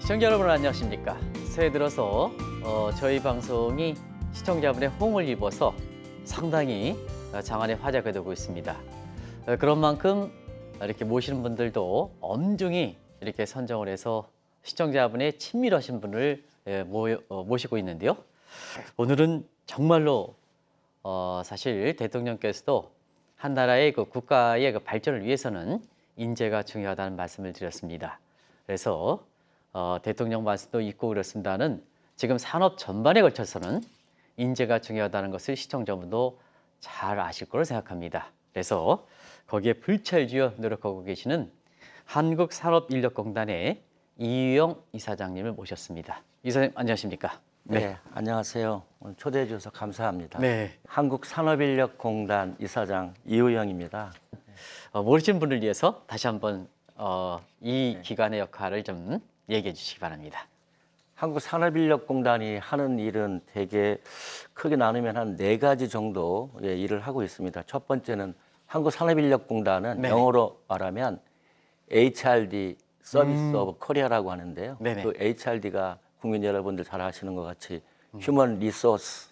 시청자 여러분 안녕하십니까? 새해 들어서 저희 방송이 시청자분의 호응을 입어서 상당히 장안의 화제가 되고 있습니다. 그런 만큼 이렇게 모시는 분들도 엄중히 이렇게 선정을 해서 시청자분의 친밀하신 분을 모시고 있는데요. 오늘은 정말로 사실 대통령께서도 한 나라의 그 국가의 그 발전을 위해서는 인재가 중요하다는 말씀을 드렸습니다. 그래서 대통령 말씀도 있고 그렇습니다는 지금 산업 전반에 걸쳐서는 인재가 중요하다는 것을 시청자분도 잘 아실 거로 생각합니다. 그래서 거기에 불철주야 노력하고 계시는 한국산업인력공단의 이유영 이사장님을 모셨습니다. 이사장님 안녕하십니까? 네, 안녕하세요. 오늘 초대해 주셔서 감사합니다. 네. 한국산업인력공단 이사장 이우영입니다. 모르시는 분을 위해서 다시 한번 이 기관의 역할을 좀 얘기해 주시기 바랍니다. 한국산업인력공단이 하는 일은 되게 크게 나누면 한 4가지 정도의 일을 하고 있습니다. 첫 번째는 한국산업인력공단은 네. 영어로 말하면 HRD 서비스 오브 코리아라고 하는데요. 네네. 그 HRD가 국민 여러분들 잘 아시는 것 같이 휴먼 리소스,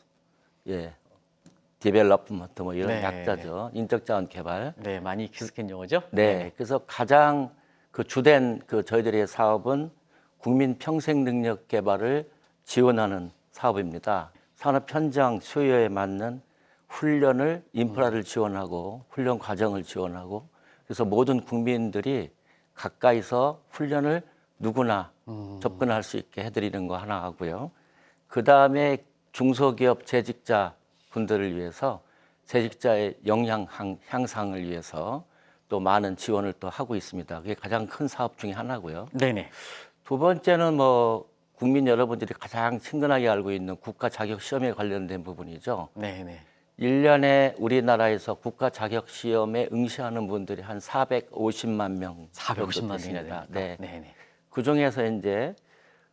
디벨롭먼트 뭐 이런 네. 약자죠. 인적자원 개발. 네, 많이 익숙한 용어죠? 네, 그래서 가장 그 주된 그 저희들의 사업은 국민 평생 능력 개발을 지원하는 사업입니다. 산업 현장 수요에 맞는 훈련을 인프라를 지원하고 훈련 과정을 지원하고 그래서 모든 국민들이 가까이서 훈련을 누구나 접근할 수 있게 해드리는 거 하나 하고요. 그 다음에 중소기업 재직자 분들을 위해서 재직자의 역량 향상을 위해서 또 많은 지원을 또 하고 있습니다. 그게 가장 큰 사업 중에 하나고요. 네네. 두 번째는 뭐 국민 여러분들이 가장 친근하게 알고 있는 국가 자격 시험에 관련된 부분이죠. 네네. 1년에 우리나라에서 국가 자격 시험에 응시하는 분들이 한 450만 명 450만 명이나 되십니다. 됩니까? 네. 네네. 그 중에서 이제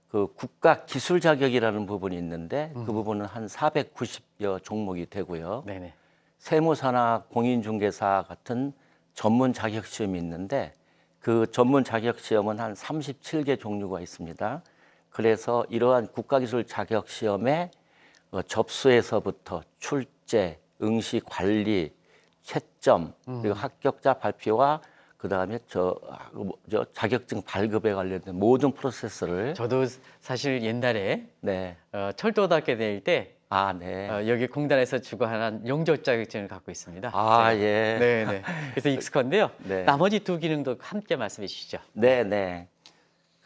그 국가 기술 자격이라는 부분이 있는데 그 부분은 한 490여 종목이 되고요. 네네. 세무사나 공인중개사 같은 전문 자격 시험이 있는데 그 전문 자격 시험은 한 37개 종류가 있습니다. 그래서 이러한 국가기술 자격 시험에 접수에서부터 출제, 응시 관리, 채점, 그리고 합격자 발표와 그다음에 저 자격증 발급에 관련된 모든 프로세스를 저도 사실 옛날에 네. 철도대학교 다닐 때 아, 네. 여기 공단에서 주관한 영조 자격증을 갖고 있습니다. 아, 제가. 예. 네네. 그래서 익숙한데요. 네. 나머지 두 기능도 함께 말씀해 주시죠. 네, 네.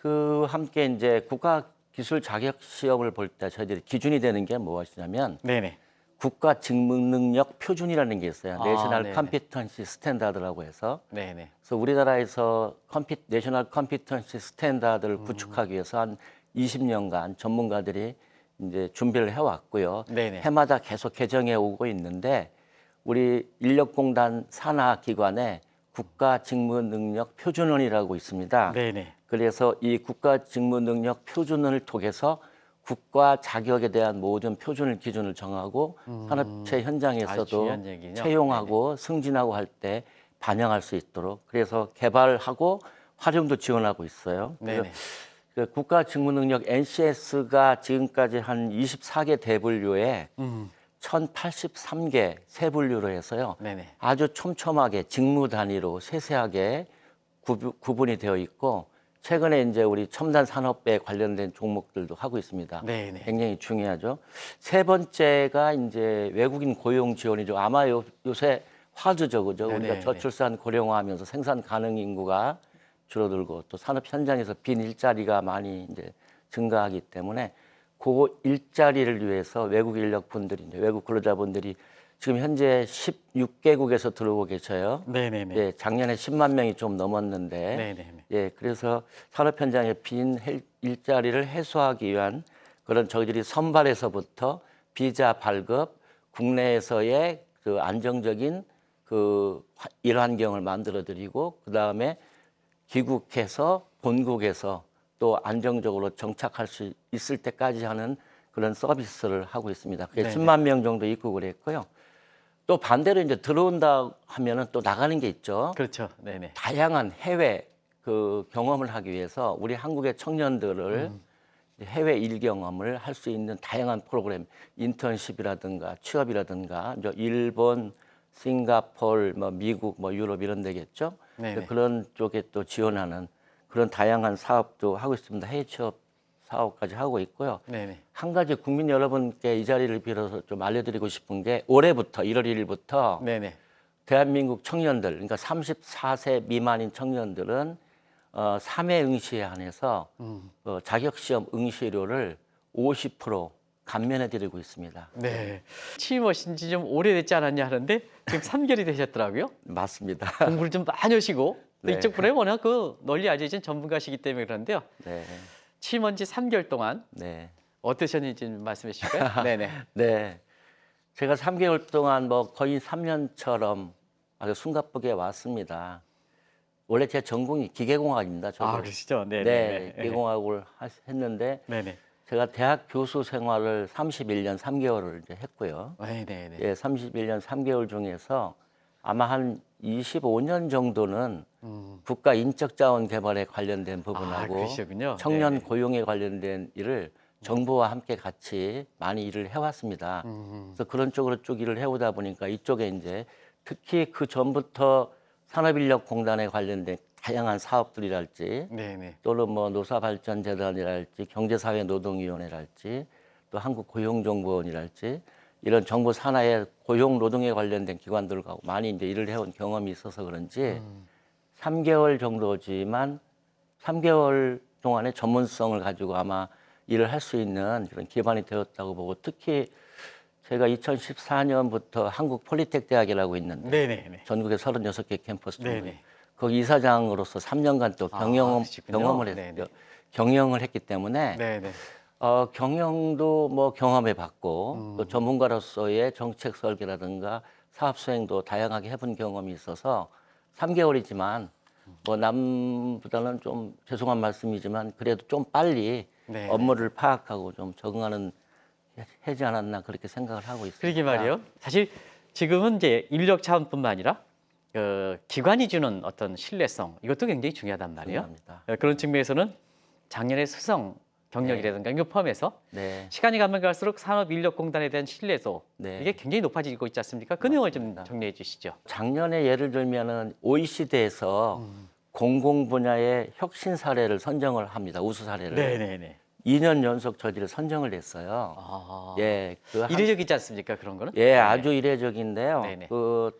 그 함께 이제 국가 기술 자격 시험을 볼 때 저희들이 기준이 되는 게 무엇이냐면 네네. 국가 직무 능력 표준이라는 게 있어요. 아, 내셔널 네네. 컴피턴시 스탠다드라고 해서 네네. 그래서 우리나라에서 내셔널 컴피턴시 스탠다드를 구축하기 위해서 한 20년간 전문가들이 이제 준비를 해왔고요. 네네. 해마다 계속 개정해 오고 있는데 우리 인력공단 산하 기관에 국가직무능력 표준원이라고 있습니다. 네네. 그래서 이 국가직무능력 표준원을 통해서 국가 자격에 대한 모든 표준을 기준을 정하고 산업체 아주 현장에서도 중요한 얘기군요. 채용하고 승진하고 할 때 반영할 수 있도록 그래서 개발하고 활용도 지원하고 있어요. 그래서 네네. 그 국가직무능력 NCS가 지금까지 한 24개 대분류에 1083개 세 분류로 해서요. 네네. 아주 촘촘하게 직무 단위로 세세하게 구분이 되어 있고 최근에 이제 우리 첨단 산업에 관련된 종목들도 하고 있습니다. 네네. 굉장히 중요하죠. 세 번째가 이제 외국인 고용 지원이죠. 아마 요새 화두죠, 그죠? 우리가 네네. 저출산 고령화하면서 생산 가능 인구가 줄어들고 또 산업 현장에서 빈 일자리가 많이 이제 증가하기 때문에 그 일자리를 위해서 외국 인력분들이 이제 외국 근로자분들이 지금 현재 16개국에서 들어오고 계셔요. 네네네. 예, 작년에 10만 명이 좀 넘었는데, 네네네. 예, 그래서 산업 현장의 빈 일자리를 해소하기 위한 그런 저희들이 선발에서부터 비자 발급, 국내에서의 그 안정적인 그 일 환경을 만들어드리고, 그 다음에 귀국해서 본국에서 또 안정적으로 정착할 수 있을 때까지 하는 그런 서비스를 하고 있습니다. 그게 네네. 10만 명 정도 입국을 했고요. 또 반대로 이제 들어온다 하면은 또 나가는 게 있죠. 그렇죠. 네네. 다양한 해외 그 경험을 하기 위해서 우리 한국의 청년들을 해외 일 경험을 할 수 있는 다양한 프로그램, 인턴십이라든가 취업이라든가 이제 일본, 싱가포르, 뭐 미국, 뭐 유럽 이런 데겠죠. 네네. 그런 쪽에 또 지원하는 그런 다양한 사업도 하고 있습니다. 해외 취업 사업까지 하고 있고요. 네네. 한 가지 국민 여러분께 이 자리를 빌어서 좀 알려드리고 싶은 게 올해부터 1월 1일부터 네네. 대한민국 청년들, 그러니까 34세 미만인 청년들은 3회 응시에 한해서 자격시험 응시료를 50% 감면해 드리고 있습니다. 네. 취임하신 지 좀 오래됐지 않았냐 하는데 지금 3개월이 되셨더라고요. 맞습니다. 공부를 좀 많이 하시고 또 네. 이쪽 분야에 워낙 그 널리 알려진 전문가시기 때문에 그런데요. 네, 취임한 지 3개월 동안 네, 어떠셨는지 좀 말씀해 주실까요? 네네. 네. 제가 3개월 동안 뭐 거의 3년처럼 아주 숨가쁘게 왔습니다. 원래 제 전공이 기계공학입니다. 저도. 아, 그러시죠? 네, 네네. 기계공학을 했는데 네네. 제가 대학 교수 생활을 31년 3개월을 이제 했고요. 네네네. 예, 31년 3개월 중에서 아마 한 25년 정도는 국가 인적자원 개발에 관련된 아, 부분하고 그러시군요. 청년 네네. 고용에 관련된 일을 정부와 함께 같이 많이 일을 해왔습니다. 그래서 그런 쪽으로 쭉 일을 해오다 보니까 이쪽에 이제 특히 그 전부터 산업인력공단에 관련된 다양한 사업들이랄지 네네. 또는 뭐 노사발전재단이랄지 경제사회노동위원회랄지 또 한국고용정보원이랄지 이런 정부 산하의 고용 노동에 관련된 기관들과 많이 이제 일을 해온 경험이 있어서 그런지 3개월 정도지만 3개월 동안의 전문성을 가지고 아마 일을 할 수 있는 그런 기반이 되었다고 보고 특히 제가 2014년부터 한국 폴리텍 대학이라고 있는데 네네네. 전국에 36개 캠퍼스 정도 네네. 거기 이사장으로서 3년간 또 아, 경영을 그러시군요. 했 네네. 경영을 했기 때문에 네네. 경영도 뭐 경험해 봤고 또 전문가로서의 정책 설계라든가 사업 수행도 다양하게 해본 경험이 있어서 3개월이지만 뭐 남보다는 좀 죄송한 말씀이지만 그래도 좀 빨리 네네. 업무를 파악하고 좀 적응하는 해지 않았나 그렇게 생각을 하고 있습니다. 그러게 말이에요. 사실 지금은 이제 인력 차원뿐만 아니라 기관이 주는 어떤 신뢰성 이것도 굉장히 중요하단 말이에요. 중요합니다. 그런 측면에서는 작년의 수성 경력이라든가 이거 포함해서 네. 시간이 가면 갈수록 산업인력공단에 대한 신뢰도 네. 이게 굉장히 높아지고 있지 않습니까? 그 내용을 좀 맞습니다. 정리해 주시죠. 작년에 예를 들면은 OECD에서 공공 분야의 혁신 사례를 선정을 합니다. 우수 사례를. 네네네. 2년 연속 저희들이 선정을 했어요. 아, 예, 이례적이지 않습니까? 그런 거는? 예, 네네. 아주 이례적인데요. 네네. 그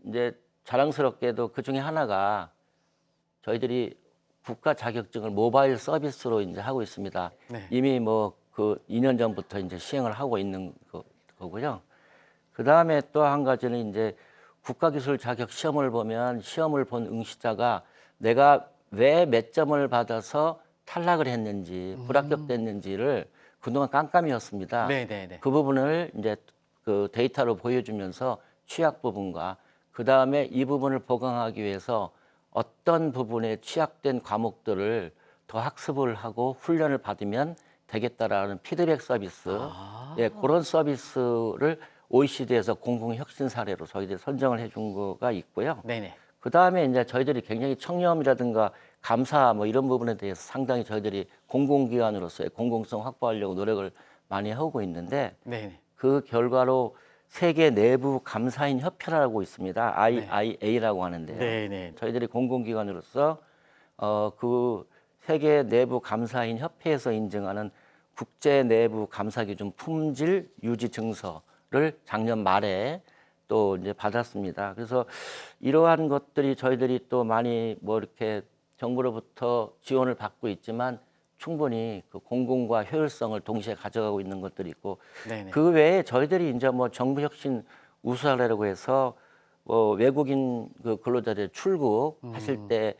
이제 자랑스럽게도 그 중에 하나가 저희들이 국가 자격증을 모바일 서비스로 이제 하고 있습니다. 네. 이미 뭐 그 2년 전부터 이제 시행을 하고 있는 거고요. 그 다음에 또 한 가지는 이제 국가기술 자격 시험을 보면 시험을 본 응시자가 내가 왜 몇 점을 받아서 탈락을 했는지 불합격됐는지를 그동안 깜깜이었습니다. 네네네. 그 부분을 이제 그 데이터로 보여주면서 취약 부분과 그 다음에 이 부분을 보강하기 위해서 어떤 부분에 취약된 과목들을 더 학습을 하고 훈련을 받으면 되겠다라는 피드백 서비스, 아. 예, 그런 서비스를 OECD에서 공공 혁신 사례로 저희들이 선정을 해준 거가 있고요. 네네. 그 다음에 이제 저희들이 굉장히 청렴이라든가 감사 뭐 이런 부분에 대해서 상당히 저희들이 공공기관으로서의 공공성 확보하려고 노력을 많이 하고 있는데 네네. 그 결과로 세계 내부 감사인 협회라고 있습니다. IIA라고 하는데요. 네네. 저희들이 공공기관으로서 그 세계 내부 감사인 협회에서 인증하는 국제 내부 감사 기준 품질 유지 증서를 작년 말에 또 이제 받았습니다. 그래서 이러한 것들이 저희들이 또 많이 뭐 이렇게 정부로부터 지원을 받고 있지만 충분히 그 공공과 효율성을 동시에 가져가고 있는 것들이 있고 네네. 그 외에 저희들이 이제 뭐 정부 혁신 우수 사례라고 해서 뭐 외국인 그 근로자들 출국하실 때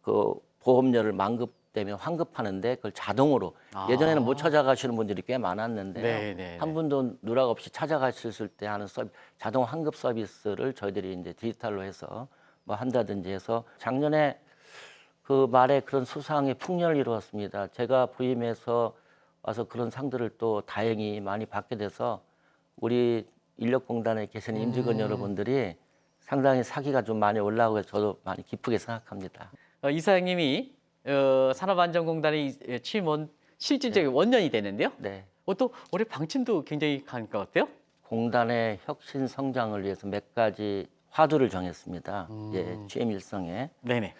그 보험료를 만급되면 환급하는데 그걸 자동으로 예전에는 못 찾아가시는 분들이 꽤 많았는데요. 네네네. 한 분도 누락 없이 찾아가셨을 때 하는 자동 환급 서비스를 저희들이 이제 디지털로 해서 뭐 한다든지 해서 작년에 그 말에 그런 수상의 풍년을 이루었습니다. 제가 부임해서 와서 그런 상들을 또 다행히 많이 받게 돼서 우리 인력공단에 계시는 임직원 여러분들이 상당히 사기가 좀 많이 올라오고 저도 많이 기쁘게 생각합니다. 이사장님이 산업안전공단에 취임 실질적인 원년이 되는데요. 네. 또 올해 방침도 굉장히 강할 것 같아요. 공단의 혁신 성장을 위해서 몇 가지 화두를 정했습니다. 예, 취임 일성에. 네네.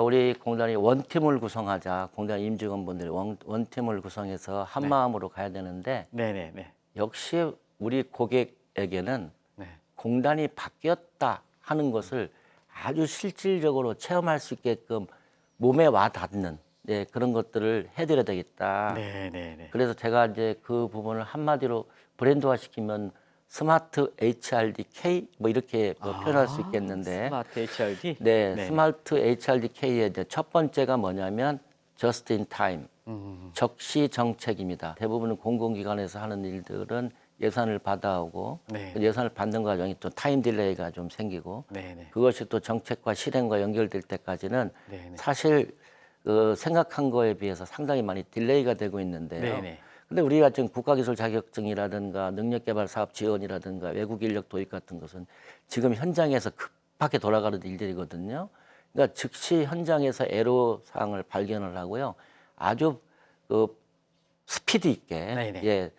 우리 공단이 원팀을 구성하자. 공단 임직원분들이 원팀을 구성해서 한 네. 마음으로 가야 되는데 네네네. 역시 우리 고객에게는 네. 공단이 바뀌었다 하는 것을 아주 실질적으로 체험할 수 있게끔 몸에 와 닿는 그런 것들을 해드려야 되겠다. 네네네. 그래서 제가 이제 그 부분을 한마디로 브랜드화 시키면 스마트 HRDK 뭐 이렇게 표현할 수 있겠는데 스마트 HRD. 네, 네네. 스마트 HRDK의 첫 번째가 뭐냐면 Just in Time, 적시 정책입니다. 대부분 공공기관에서 하는 일들은 예산을 받아오고 네. 그 예산을 받는 과정이 또 타임 딜레이가 좀 생기고 네네. 그것이 또 정책과 실행과 연결될 때까지는 네네. 사실 생각한 거에 비해서 상당히 많이 딜레이가 되고 있는데요. 네네. 근데 우리가 지금 국가기술 자격증이라든가 능력개발 사업 지원이라든가 외국 인력 도입 같은 것은 지금 현장에서 급하게 돌아가는 일들이거든요. 그러니까 즉시 현장에서 애로 사항을 발견을 하고요. 아주 스피드 있게 네네. 예,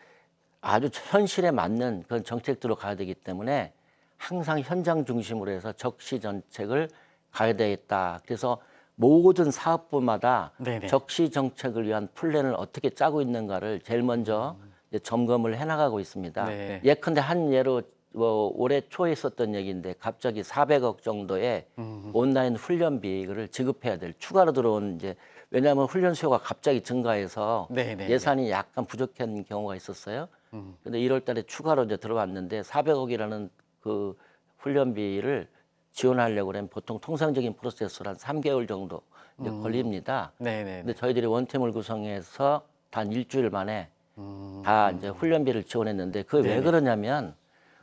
아주 현실에 맞는 그런 정책들로 가야 되기 때문에 항상 현장 중심으로 해서 적시 정책을 가야 되겠다. 그래서 모든 사업부마다 네네. 적시 정책을 위한 플랜을 어떻게 짜고 있는가를 제일 먼저 이제 점검을 해나가고 있습니다. 네. 예컨대 한 예로 올해 초에 있었던 얘기인데 갑자기 400억 정도의 온라인 훈련비를 지급해야 될 추가로 들어온 이제 왜냐하면 훈련 수요가 갑자기 증가해서 네네. 예산이 약간 부족한 경우가 있었어요. 근데 1월 달에 추가로 이제 들어왔는데 400억이라는 그 훈련비를 지원하려고 그러면 보통 통상적인 프로세스로 한 3개월 정도 이제 걸립니다. 네네. 근데 저희들이 원팀을 구성해서 단 일주일 만에 다 이제 훈련비를 지원했는데 그게 왜 네네. 그러냐면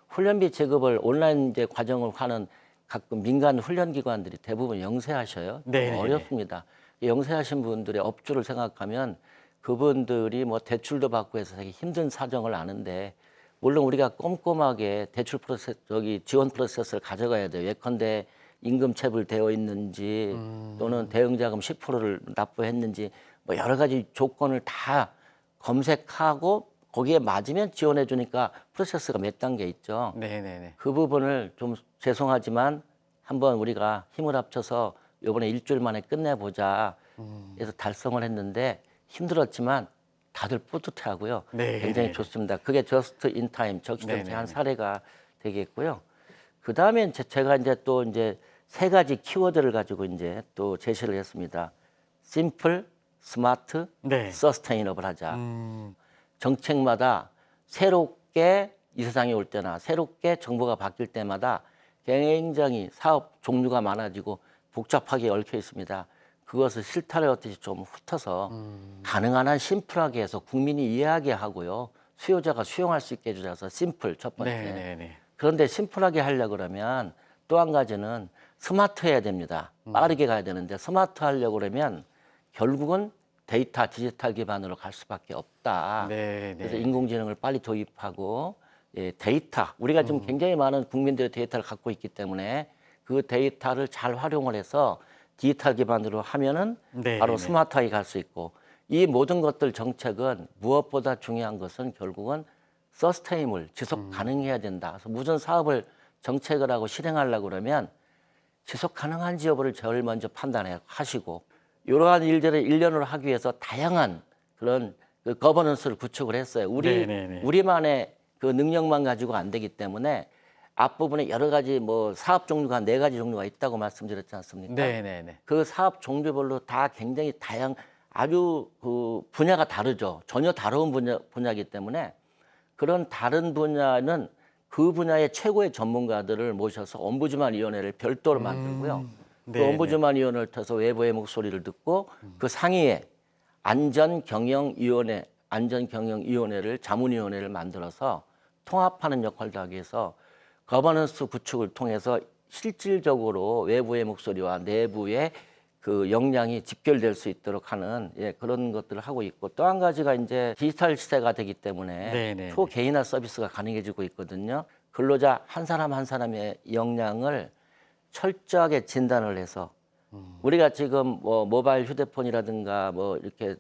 훈련비 지급을 온라인 이제 과정을 하는 가끔 민간 훈련기관들이 대부분 영세하셔요. 네네네. 어렵습니다. 영세하신 분들의 업주를 생각하면 그분들이 뭐 대출도 받고 해서 되게 힘든 사정을 아는데 물론 우리가 꼼꼼하게 대출 프로세스 지원 프로세스를 가져가야 돼요. 예컨대 임금 체불되어 있는지 또는 대응자금 10%를 납부했는지 뭐 여러 가지 조건을 다 검색하고 거기에 맞으면 지원해 주니까 프로세스가 몇 단계 있죠. 네네네. 그 부분을 좀 죄송하지만 한번 우리가 힘을 합쳐서 이번에 일주일 만에 끝내보자 해서 달성을 했는데 힘들었지만 다들 뿌듯해하고요. 네, 굉장히 네, 좋습니다. 그게 저스트 인 타임 적시정책 네, 한 네. 사례가 되겠고요. 그 다음에 제가 이제 또 이제 세 가지 키워드를 가지고 이제 또 제시를 했습니다. 심플, 스마트, 네. 서스테이너블 하자. 정책마다 새롭게 이 세상에 올 때나 새롭게 정부가 바뀔 때마다 굉장히 사업 종류가 많아지고 복잡하게 얽혀 있습니다. 그것을 실타래 얻듯이 좀 훑어서 가능한 한 심플하게 해서 국민이 이해하게 하고요. 수요자가 수용할 수 있게 해주셔서 심플 첫 번째. 네네네. 그런데 심플하게 하려고 그러면 또 한 가지는 스마트해야 됩니다. 빠르게 가야 되는데 스마트 하려고 그러면 결국은 데이터 디지털 기반으로 갈 수밖에 없다. 네네. 그래서 인공지능을 빨리 도입하고 데이터 우리가 지금 굉장히 많은 국민들의 데이터를 갖고 있기 때문에 그 데이터를 잘 활용을 해서 디지털 기반으로 하면은 네, 바로 네. 스마트하게 갈 수 있고 이 모든 것들 정책은 무엇보다 중요한 것은 결국은 서스테이블 지속 가능해야 된다. 그래서 무슨 사업을 정책을 하고 실행하려고 그러면 지속 가능한지 여부를 제일 먼저 판단해 하시고 이러한 일들을 일련으로 하기 위해서 다양한 그런 그 거버넌스를 구축을 했어요. 네네네. 우리만의 그 능력만 가지고 안 되기 때문에 앞부분에 여러 가지 뭐 사업 종류가 4가지 종류가 있다고 말씀드렸지 않습니까? 네네네. 그 사업 종류별로 다 굉장히 아주 그 분야가 다르죠. 전혀 다른 분야이기 때문에 그런 다른 분야는 그 분야의 최고의 전문가들을 모셔서 ombudsman 위원회를 별도로 만들고요. 그 네네. ombudsman 위원회를 통해서 외부의 목소리를 듣고 그 상위에 안전경영위원회를 자문위원회를 만들어서 통합하는 역할도 하기 위해서 거버넌스 구축을 통해서 실질적으로 외부의 목소리와 내부의 그 역량이 집결될 수 있도록 하는 그런 것들을 하고 있고 또 한 가지가 이제 디지털 시대가 되기 때문에 네네. 초개인화 서비스가 가능해지고 있거든요. 근로자 한 사람 한 사람의 역량을 철저하게 진단을 해서 우리가 지금 뭐 모바일 휴대폰이라든가 뭐 이렇게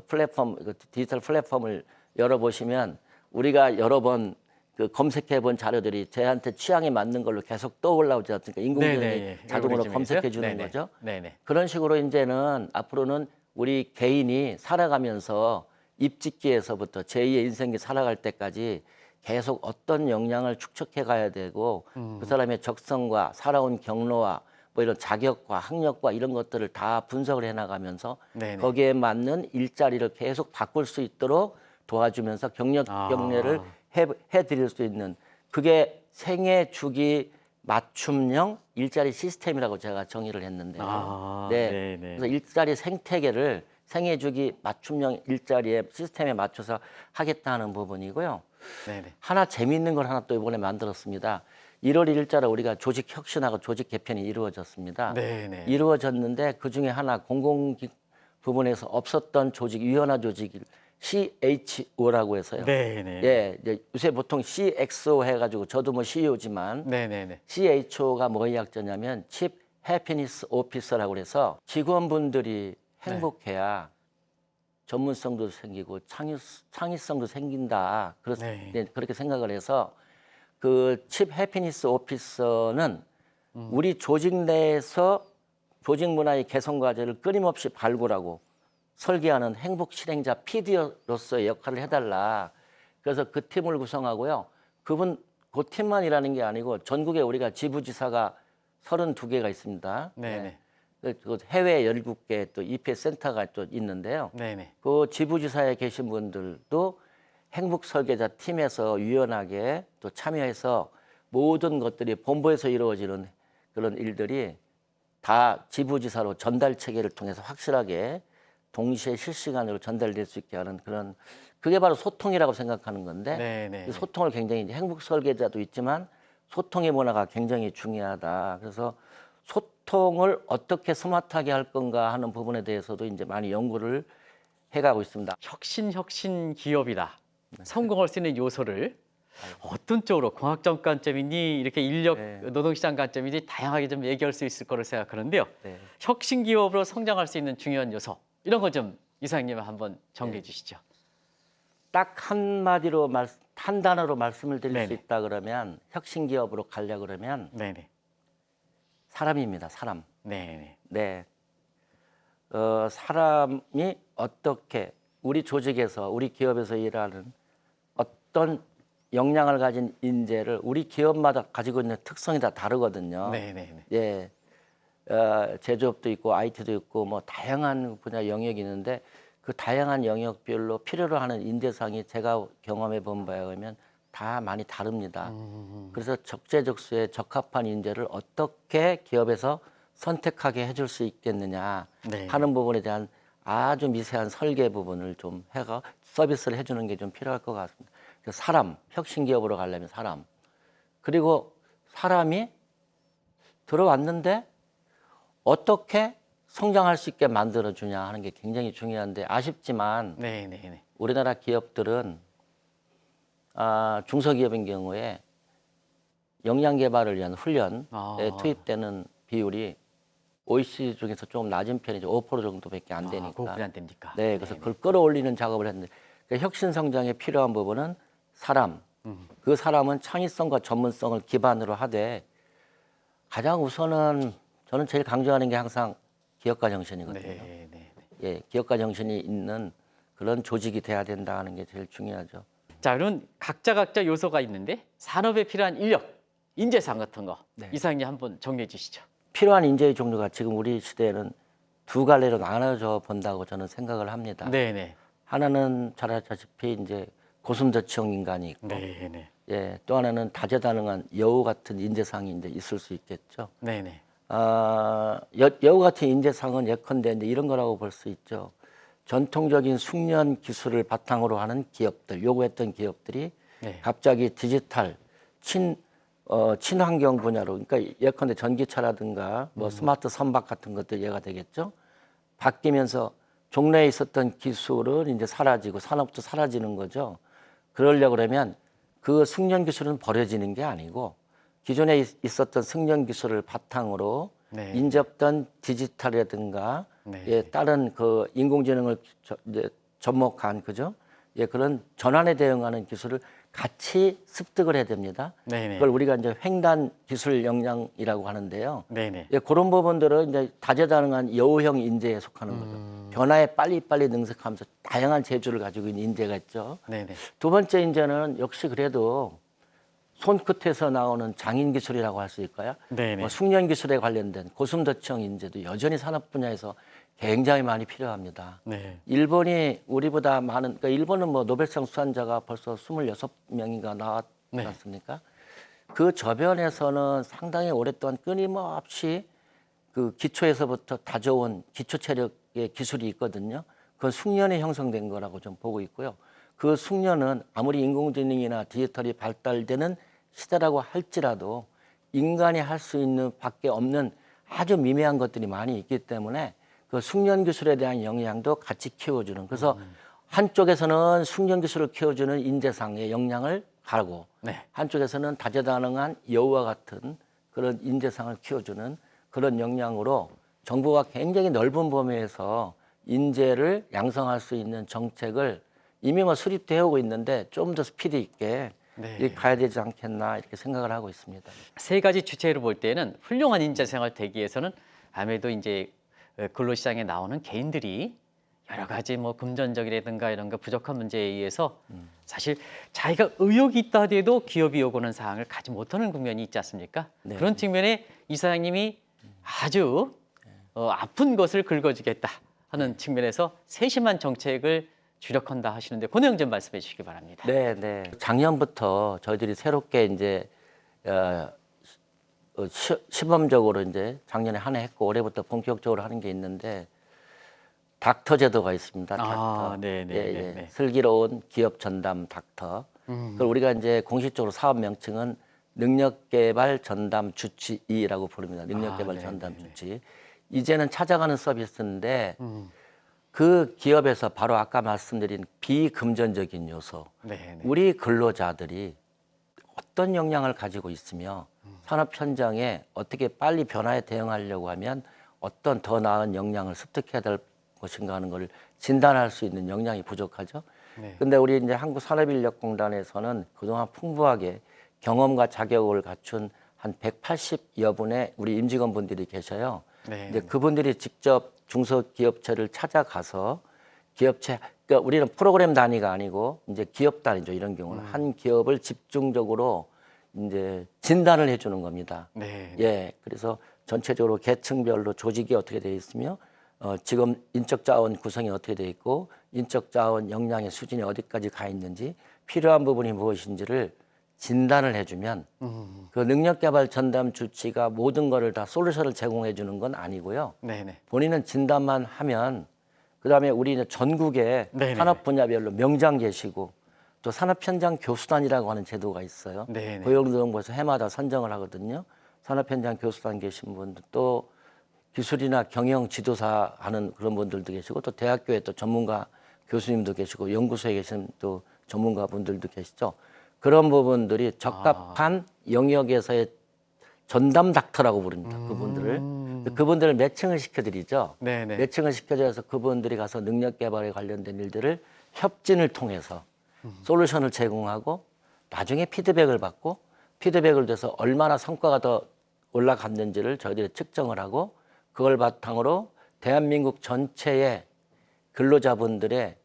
플랫폼, 디지털 플랫폼을 열어보시면 우리가 여러 번 그 검색해본 자료들이 저한테 취향에 맞는 걸로 계속 떠올라오지 않습니까? 인공지능이 네네. 자동으로 알고리즘이죠? 검색해 주는 네네. 거죠. 네네. 그런 식으로 이제는 앞으로는 우리 개인이 살아가면서 입짓기에서부터 제2의 인생이 살아갈 때까지 계속 어떤 역량을 축적해 가야 되고 그 사람의 적성과 살아온 경로와 뭐 이런 자격과 학력과 이런 것들을 다 분석을 해 나가면서 네네. 거기에 맞는 일자리를 계속 바꿀 수 있도록 도와주면서 경력 경례를 해 드릴 수 있는 그게 생애 주기 맞춤형 일자리 시스템이라고 제가 정의를 했는데요. 네. 네네. 그래서 일자리 생태계를 생애 주기 맞춤형 일자리의 시스템에 맞춰서 하겠다는 부분이고요. 네네. 하나 재미있는 걸 하나 또 이번에 만들었습니다. 1월 1일자로 우리가 조직 혁신하고 조직 개편이 이루어졌습니다. 네네. 이루어졌는데 그 중에 하나 공공 부분에서 없었던 조직, 유연화 조직 CHO라고 해서요. 네네. 예, 이제 요새 보통 CXO 해가지고 저도 뭐 CEO지만 네네네. CHO가 뭐의 약자냐면 Chief Happiness Officer라고 해서 직원분들이 네. 행복해야 전문성도 생기고 창의성도 생긴다. 네. 네, 그렇게 생각을 해서 그 칩 해피니스 오피서는 우리 조직 내에서 조직 문화의 개선 과제를 끊임없이 발굴하고 설계하는 행복 실행자 PD로서의 역할을 해달라. 그래서 그 팀을 구성하고요. 그 팀만 일하는 게 아니고 전국에 우리가 지부지사가 32개가 있습니다. 네네. 그 해외 17개 또 EPS 센터가 또 있는데요. 네네. 그 지부지사에 계신 분들도 행복 설계자 팀에서 유연하게 또 참여해서 모든 것들이 본부에서 이루어지는 그런 일들이 다 지부지사로 전달 체계를 통해서 확실하게 동시에 실시간으로 전달될 수 있게 하는 그런 그게 바로 소통이라고 생각하는 건데 네네. 이 소통을 굉장히 행복 설계자도 있지만 소통의 문화가 굉장히 중요하다. 그래서 소통을 어떻게 스마트하게 할 건가 하는 부분에 대해서도 이제 많이 연구를 해가고 있습니다. 혁신 기업이다. 네. 성공할 수 있는 요소를 어떤 쪽으로 공학적 관점이니 이렇게 인력 네. 노동시장 관점이니 다양하게 좀 얘기할 수 있을 거로 생각하는데요. 네. 혁신 기업으로 성장할 수 있는 중요한 요소 이런 거 좀 이사장님 한번 정리해 주시죠. 딱 한마디로 한 단어로 말씀을 드릴 수 네네. 있다 그러면 혁신 기업으로 가려 그러면 네네. 사람입니다. 사람. 네네. 네. 사람이 어떻게 우리 조직에서 우리 기업에서 일하는 어떤 역량을 가진 인재를 우리 기업마다 가지고 있는 특성이 다 다르거든요. 네네네. 예. 제조업도 있고 IT도 있고 뭐 다양한 분야 영역이 있는데 그 다양한 영역별로 필요로 하는 인재상이 제가 경험해 본 바에 의하면 다 많이 다릅니다. 그래서 적재적소에 적합한 인재를 어떻게 기업에서 선택하게 해줄 수 있겠느냐 네. 하는 부분에 대한 아주 미세한 설계 부분을 좀 해가 서비스를 해주는 게 좀 필요할 것 같습니다. 그래서 사람, 혁신 기업으로 가려면 사람. 그리고 사람이 들어왔는데 어떻게 성장할 수 있게 만들어주냐 하는 게 굉장히 중요한데 아쉽지만 네네네. 우리나라 기업들은 중소기업인 경우에 역량 개발을 위한 훈련에 투입되는 비율이 OECD 중에서 조금 낮은 편이죠. 5% 정도밖에 안 되니까. 그거뿐이 안 됩니까? 네, 그래서 그걸 끌어올리는 작업을 했는데 그러니까 혁신 성장에 필요한 부분은 사람. 그 사람은 창의성과 전문성을 기반으로 하되 가장 우선은 저는 제일 강조하는 게 항상 기업가 정신이거든요. 네네. 예, 기업가 정신이 있는 그런 조직이 돼야 된다 하는 게 제일 중요하죠. 자, 그럼 각자 요소가 있는데 산업에 필요한 인력, 인재상 같은 거 네. 이사장님 한번 정리해 주시죠. 필요한 인재의 종류가 지금 우리 시대에는 두 갈래로 나눠져 본다고 저는 생각을 합니다. 네네. 하나는 잘 아시다시피 이제 고슴도치형 인간이 있고, 네네. 예, 또 하나는 다재다능한 여우 같은 인재상이 이제 있을 수 있겠죠. 네네. 여우 같은 인재상은 예컨대 이제 이런 거라고 볼 수 있죠. 전통적인 숙련 기술을 바탕으로 하는 기업들, 요구했던 기업들이 네. 갑자기 디지털, 친환경 분야로, 그러니까 예컨대 전기차라든가 뭐 스마트 선박 같은 것들 예가 되겠죠. 바뀌면서 종래에 있었던 기술은 이제 사라지고 산업도 사라지는 거죠. 그러려고 그러면 그 숙련 기술은 버려지는 게 아니고 기존에 있었던 숙련 기술을 바탕으로 네. 인재 없던 디지털이라든가 네. 예, 다른 그 인공지능을 이제 접목한 그죠? 예, 그런 전환에 대응하는 기술을 같이 습득을 해야 됩니다. 네네. 그걸 우리가 이제 횡단 기술 역량이라고 하는데요. 네네. 예, 그런 부분들은 이제 다재다능한 여우형 인재에 속하는 거죠. 변화에 빨리빨리 능숙하면서 다양한 재주를 가지고 있는 인재가 있죠. 네네. 두 번째 인재는 역시 그래도 손끝에서 나오는 장인 기술이라고 할 수 있을까요? 네네. 뭐 숙련 기술에 관련된 고슴도치형 인재도 여전히 산업 분야에서 굉장히 많이 필요합니다. 네. 일본이 우리보다 많은, 그러니까 일본은 뭐 노벨상 수상자가 벌써 26명인가 나왔지 네. 않습니까? 그 저변에서는 상당히 오랫동안 끊임없이 그 기초에서부터 다져온 기초 체력의 기술이 있거든요. 그건 숙련이 형성된 거라고 좀 보고 있고요. 그 숙련은 아무리 인공지능이나 디지털이 발달되는 시대라고 할지라도 인간이 할 수 있는 밖에 없는 아주 미미한 것들이 많이 있기 때문에 그 숙련 기술에 대한 역량도 같이 키워주는, 그래서 한쪽에서는 숙련 기술을 키워주는 인재상의 역량을 가고 네. 한쪽에서는 다재다능한 여우와 같은 그런 인재상을 키워주는 그런 역량으로 정부가 굉장히 넓은 범위에서 인재를 양성할 수 있는 정책을 이미 뭐 수립되어 오고 있는데 좀 더 스피드 있게 네. 이렇게 가야 되지 않겠나 이렇게 생각을 하고 있습니다. 세 가지 주체로 볼 때는 훌륭한 인재 생활 되기 위해서는 아무래도 이제 근로시장에 나오는 개인들이 여러 가지 뭐 금전적이라든가 이런 거 부족한 문제에 의해서 사실 자기가 의욕이 있다 하더라도 기업이 요구하는 사항을 가지 못하는 국면이 있지 않습니까? 네. 그런 측면에 이 사장님이 아주 아픈 것을 긁어주겠다 하는 측면에서 세심한 정책을 주력한다 하시는데 그 내용 좀 말씀해 주시기 바랍니다. 네, 네. 작년부터 저희들이 새롭게 이제 시범적으로 이제 작년에 한 해 했고 올해부터 본격적으로 하는 게 있는데 닥터 제도가 있습니다. 닥터. 아, 네, 네, 예, 네, 예. 네. 슬기로운 기업 전담 닥터. 그걸 우리가 이제 공식적으로 사업 명칭은 능력개발 전담 주치의라고 부릅니다. 능력개발 네, 전담 네, 네. 주치. 이제는 찾아가는 서비스인데 음, 그 기업에서 바로 아까 말씀드린 비금전적인 요소, 네, 네. 우리 근로자들이 어떤 역량을 가지고 있으며 산업 현장에 어떻게 빨리 변화에 대응하려고 하면 어떤 더 나은 역량을 습득해야 될 것인가 하는 걸 진단할 수 있는 역량이 부족하죠. 네. 근데 우리 이제 한국산업인력공단에서는 그동안 풍부하게 경험과 자격을 갖춘 한 180여 분의 우리 임직원분들이 계셔요. 네, 이제 네. 그분들이 직접 중소기업체를 찾아가서 기업체, 그러니까 우리는 프로그램 단위가 아니고 이제 기업 단위죠. 이런 경우는 한 기업을 집중적으로 이제 진단을 해주는 겁니다. 네. 예, 그래서 전체적으로 계층별로 조직이 어떻게 되어 있으며 지금 인적 자원 구성이 어떻게 되어 있고 인적 자원 역량의 수준이 어디까지 가 있는지 필요한 부분이 무엇인지를 진단을 해주면 그 능력개발 전담 주치가 모든 거를 다 솔루션을 제공해 주는 건 아니고요. 네, 네. 본인은 진단만 하면 그다음에 우리 전국에 네네네. 산업 분야별로 명장 계시고 또 산업 현장 교수단이라고 하는 제도가 있어요. 네네. 고용노동부에서 해마다 선정을 하거든요. 산업 현장 교수단 계신 분들 또 기술이나 경영 지도사 하는 그런 분들도 계시고 또 대학교에 또 전문가 교수님도 계시고 연구소에 계신 또 전문가 분들도 계시죠. 그런 부분들이 적합한 영역에서의 전담 닥터라고 부릅니다. 그분들을 매칭을 시켜드리죠. 네네. 매칭을 시켜줘서 그분들이 가서 능력 개발에 관련된 일들을 협진을 통해서 솔루션을 제공하고 나중에 피드백을 받고 피드백을 줘서 얼마나 성과가 더 올라갔는지를 저희들이 측정을 하고 그걸 바탕으로 대한민국 전체의 근로자분들의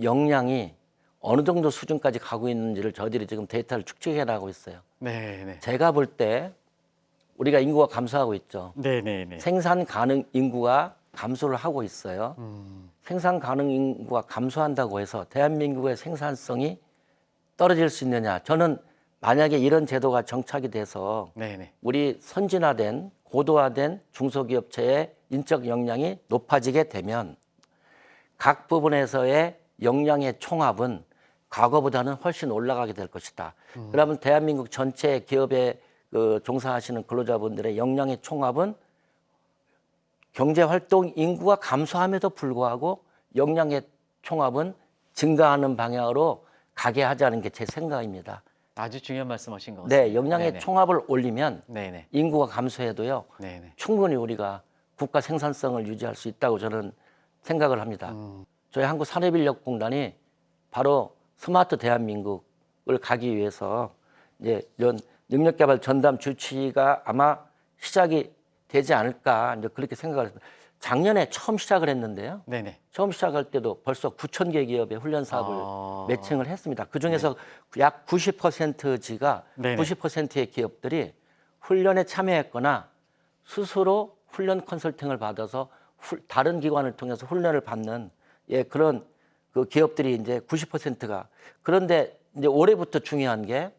역량이 어느 정도 수준까지 가고 있는지를 저희들이 지금 데이터를 축적해 나가고 있어요. 네, 네. 제가 볼 때 우리가 인구가 감소하고 있죠. 네, 네, 네. 생산 가능 인구가 감소를 하고 있어요. 생산 가능 인구가 감소한다고 해서 대한민국의 생산성이 떨어질 수 있느냐? 저는 만약에 이런 제도가 정착이 돼서 네, 네. 우리 선진화된 고도화된 중소기업체의 인적 역량이 높아지게 되면 각 부분에서의 역량의 총합은 과거보다는 훨씬 올라가게 될 것이다. 그러면 대한민국 전체 기업에 종사하시는 근로자분들의 역량의 총합은 경제활동 인구가 감소함에도 불구하고 역량의 총합은 증가하는 방향으로 가게 하자는 게 제 생각입니다. 아주 중요한 말씀하신 것 같습니다. 네, 역량의 네네. 총합을 올리면 네네. 인구가 감소해도요. 네네. 충분히 우리가 국가 생산성을 유지할 수 있다고 저는 생각을 합니다. 저희 한국산업인력공단이 바로 스마트 대한민국을 가기 위해서 이제 이런 능력개발 전담 주치가 아마 시작이 되지 않을까 이제 그렇게 생각을 했습니다. 작년에 처음 시작을 했는데요. 네네. 처음 시작할 때도 벌써 9,000개 기업의 훈련 사업을 아. 매칭을 했습니다. 그 중에서 약 90%지가 네네. 90%의 기업들이 훈련에 참여했거나 스스로 훈련 컨설팅을 받아서 다른 기관을 통해서 훈련을 받는 그런 그 기업들이 이제 90%가 그런데 이제 올해부터 중요한 게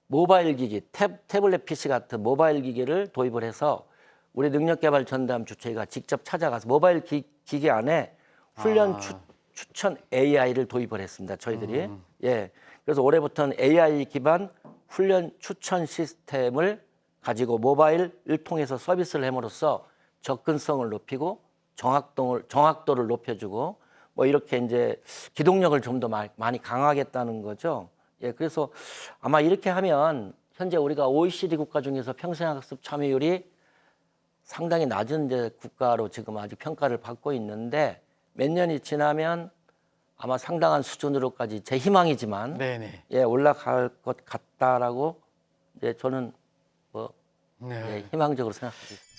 모바일 기기, 태블릿 PC 같은 모바일 기기를 도입을 해서 우리 능력개발 전담 주체가 직접 찾아가서 모바일 기기 안에 훈련 추천 AI를 도입을 했습니다. 저희들이. 그래서 올해부터는 AI 기반 훈련 추천 시스템을 가지고 모바일을 통해서 서비스를 함으로써 접근성을 높이고 정확도를 높여주고 뭐 이렇게 이제 기동력을 좀 더 많이 강화하겠다는 거죠. 그래서 아마 이렇게 하면 현재 우리가 OECD 국가 중에서 평생학습 참여율이 상당히 낮은 이제 국가로 지금 아직 평가를 받고 있는데 몇 년이 지나면 아마 상당한 수준으로까지 제 희망이지만 네네. 올라갈 것 같다라고 저는 뭐 네. 희망적으로 생각하고 있습니다.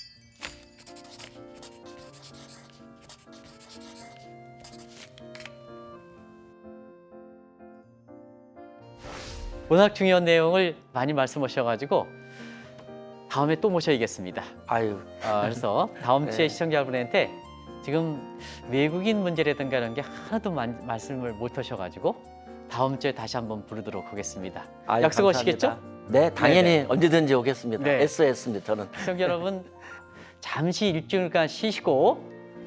워낙 중요한 내용을 많이 말씀하셔가지고 다음에 또 모셔야겠습니다. 아유, 그래서 다음 주에 네. 시청자분한테 지금 외국인 문제라든가 이런 게 하나도 말씀을 못 하셔가지고 다음 주에 다시 한번 부르도록 하겠습니다. 아유, 약속하시겠죠? 감사합니다. 네, 당연히 네네. 언제든지 오겠습니다. 네. SOS입니다, 저는. 시청자 여러분 잠시 일주일간 쉬시고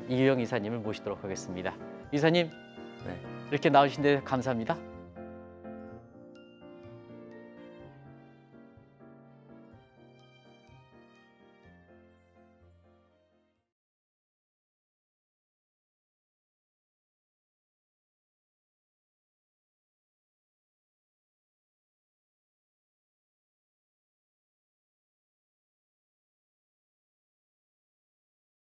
이유영 이사님을 모시도록 하겠습니다. 이사님 네. 이렇게 나오신 데 감사합니다.